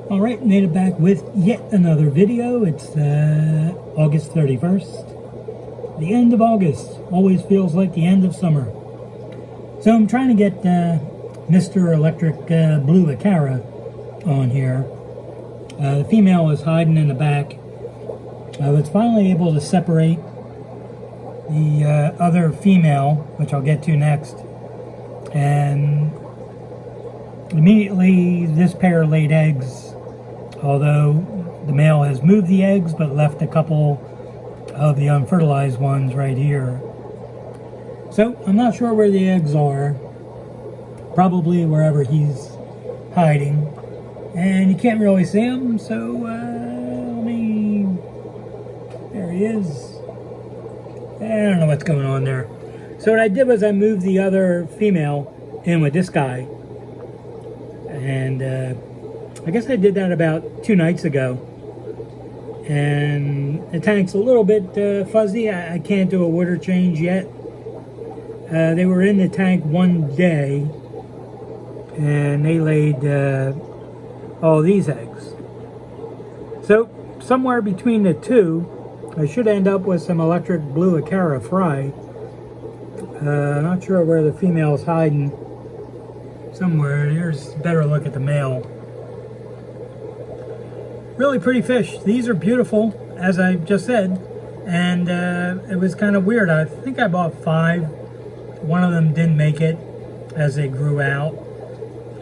All right, made it back with yet another video. It's August 31st. The end of August always feels like the end of summer. So I'm trying to get Mr. Electric Blue Acara on here. The female is hiding in the back. I was finally able to separate the other female, which I'll get to next. And immediately this pair laid eggs, although the male has moved the eggs but left a couple of the unfertilized ones right here. So I'm not sure where the eggs are. Probably wherever he's hiding. And you can't really see him, so there he is. I don't know what's going on there. So what I did was I moved the other female in with this guy. And I guess I did that about 2 nights ago. And the tank's a little bit fuzzy. I can't do a water change yet. They were in the tank one day. And they laid all these eggs. So somewhere between the two, I should end up with some electric blue Acara fry. Not sure where the female's hiding. Somewhere. Here's a better look at the male. Really pretty fish. These are beautiful, as I just said. And it was kind of weird. I think I bought 5. One of them didn't make it as they grew out.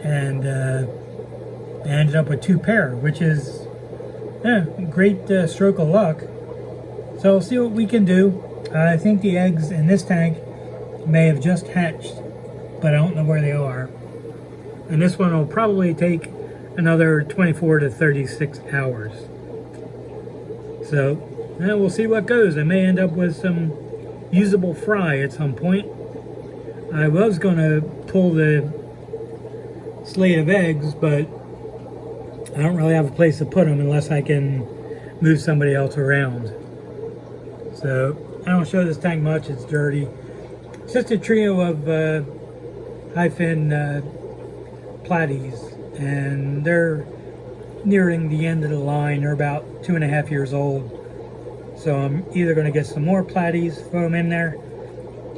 And I ended up with 2 pair, which is a great stroke of luck. So we'll see what we can do. I think the eggs in this tank may have just hatched, but I don't know where they are. And this one will probably take another 24 to 36 hours. So we'll see what goes. I may end up with some usable fry at some point. I was going to pull the slate of eggs, but I don't really have a place to put them unless I can move somebody else around. So I don't show this tank much. It's dirty. It's just a trio of high fin platies, and they're nearing the end of the line. They're about 2.5 years old. So I'm either going to get some more platies, throw them in there,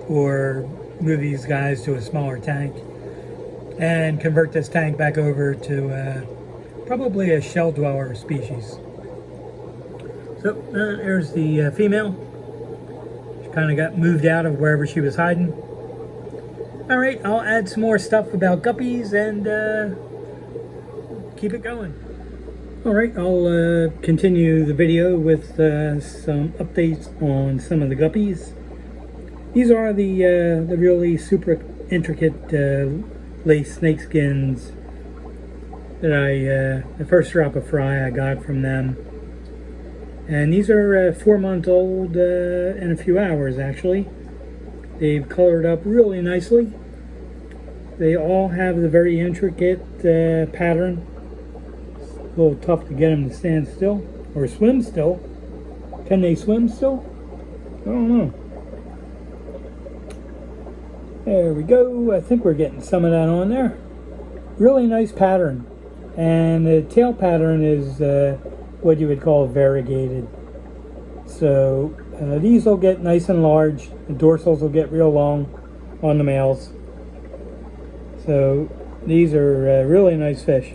or move these guys to a smaller tank and convert this tank back over to probably a shell dweller species. So there's the female. She kind of got moved out of wherever she was hiding. Alright, I'll add some more stuff about guppies and keep it going. Alright, I'll continue the video with some updates on some of the guppies. These are the really super intricate lace snakeskins that the first drop of fry I got from them. And these are 4 months old in a few hours, actually. They've colored up really nicely. They all have the very intricate pattern. It's a little tough to get them to stand still or swim still. Can they swim still? I don't know. There we go. I think we're getting some of that on there. Really nice pattern. And the tail pattern is what you would call variegated. So these will get nice and large. The dorsals will get real long on the males. So these are really nice fish.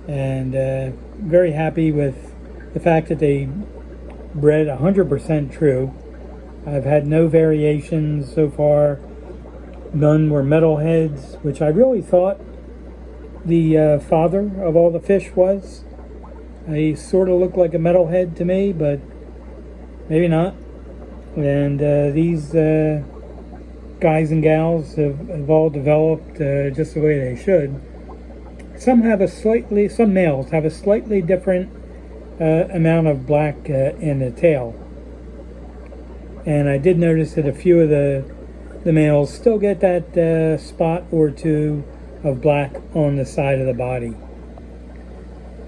And very happy with the fact that they bred 100% true. I've had no variations so far. None were metalheads, which I really thought the father of all the fish was. He sort of looked like a metalhead to me, but maybe not. And these guys and gals have all developed just the way they should. Some males have a slightly different amount of black in the tail. And I did notice that a few of the males still get that spot or two of black on the side of the body.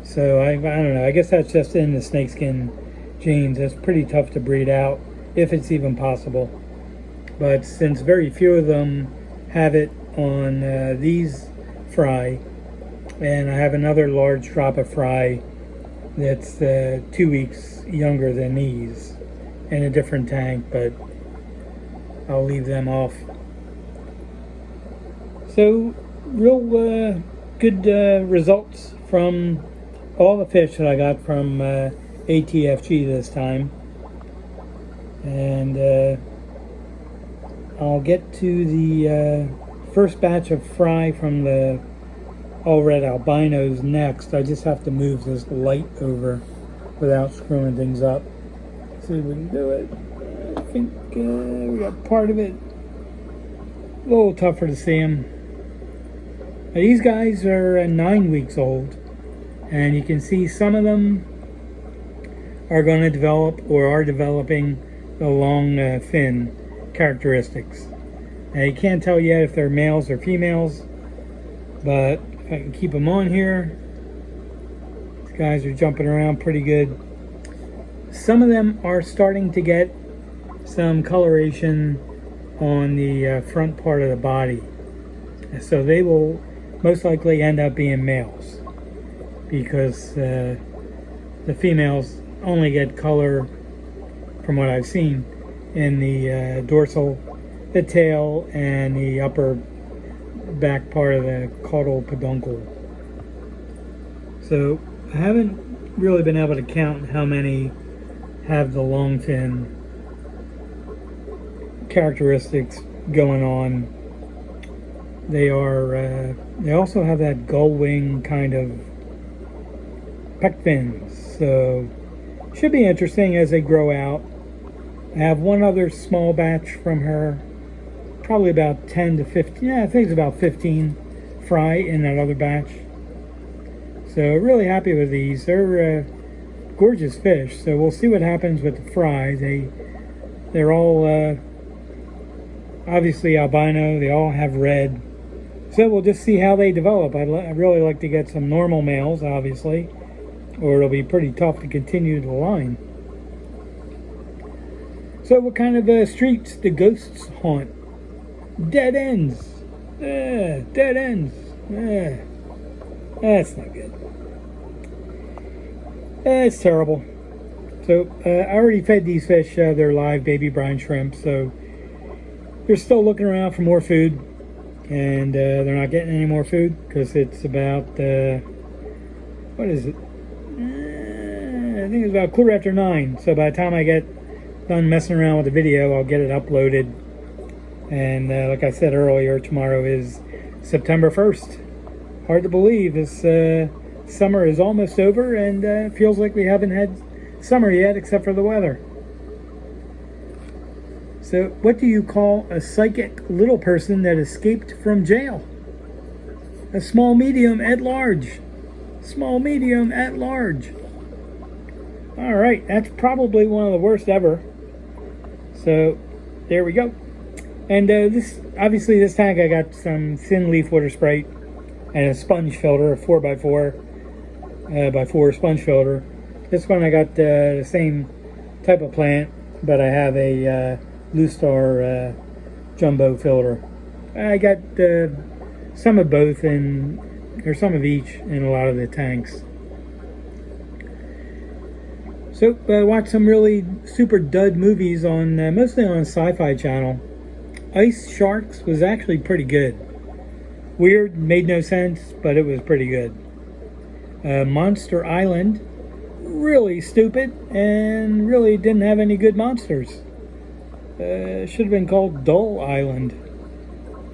So I don't know, I guess that's just in the snakeskin genes. It's pretty tough to breed out, if it's even possible. But since very few of them have it on these fry, And I have another large drop of fry that's 2 weeks younger than these in a different tank, but I'll leave them off. So real good results from all the fish that I got from ATFG this time. And I'll get to the first batch of fry from the all red albinos next. I just have to move this light over without screwing things up. See if we can do it. I think we got part of it. A little tougher to see them. These guys are 9 weeks old, and you can see some of them are going to develop or are developing the long fin characteristics. Now you can't tell yet if they're males or females, but if I can keep them on here, these guys are jumping around pretty good. Some of them are starting to get some coloration on the front part of the body, so they will most likely end up being males, because the females only get color, from what I've seen, in the dorsal, the tail, and the upper back part of the caudal peduncle. So I haven't really been able to count how many have the long fin characteristics going on. They are they also have that gull wing kind of pec fins, so should be interesting as they grow out. I have one other small batch from her, probably about 10 to 15, yeah, I think it's about 15 fry in that other batch. So really happy with these. They're gorgeous fish, so we'll see what happens with the fry. They're all obviously albino, they all have red. So we'll just see how they develop. I'd really like to get some normal males, obviously, or it'll be pretty tough to continue the line. So what kind of streets do ghosts haunt? Dead ends. Dead ends. That's not good. It's terrible. So I already fed these fish their live baby brine shrimp, so they're still looking around for more food, and they're not getting any more food because it's about what is it? I think it's about 9:15. So by the time I get done messing around with the video, I'll get it uploaded. And like I said earlier, tomorrow is September 1st. Hard to believe this summer is almost over, and it feels like we haven't had summer yet except for the weather. So what do you call a psychic little person that escaped from jail? A small medium at large. Small medium at large. All right, that's probably one of the worst ever. So there we go. And this, obviously this tank I got some thin leaf water sprite and a sponge filter, a 4x4 by 4 sponge filter. This one I got the same type of plant, but I have a Blue Star jumbo filter. I got some of both or some of each in a lot of the tanks. So watch some really super dud movies on mostly on Sci-Fi Channel. Ice Sharks was actually pretty good. Weird, made no sense, but it was pretty good. Monster Island, really stupid and really didn't have any good monsters. Should have been called Dull Island.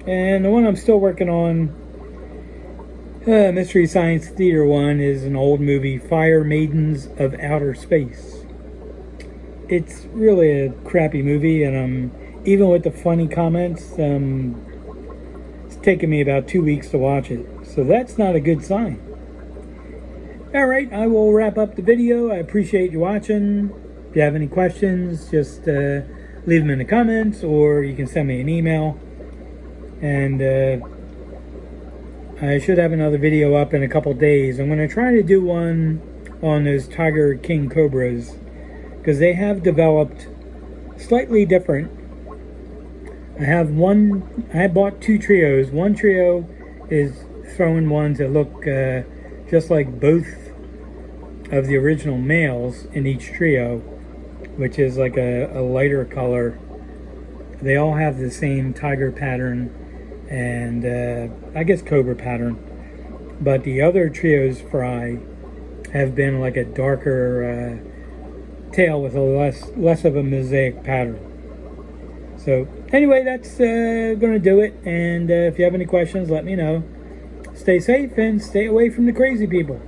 And the one I'm still working on, Mystery Science Theater 1, is an old movie, Fire Maidens of Outer Space. It's really a crappy movie, and even with the funny comments, it's taken me about 2 weeks to watch it. So that's not a good sign. Alright, I will wrap up the video. I appreciate you watching. If you have any questions, just leave them in the comments, or you can send me an email. And I should have another video up in a couple days. I'm going to try to do one on those Tiger King Cobras, because they have developed slightly different. I bought 2 trios. One trio is throwing ones that look just like both of the original males in each trio, which is like a lighter color. They all have the same tiger pattern and I guess cobra pattern, but the other trios fry have been like a darker tail with a less of a mosaic pattern. So anyway, that's gonna do it, and if you have any questions, let me know. Stay safe and stay away from the crazy people.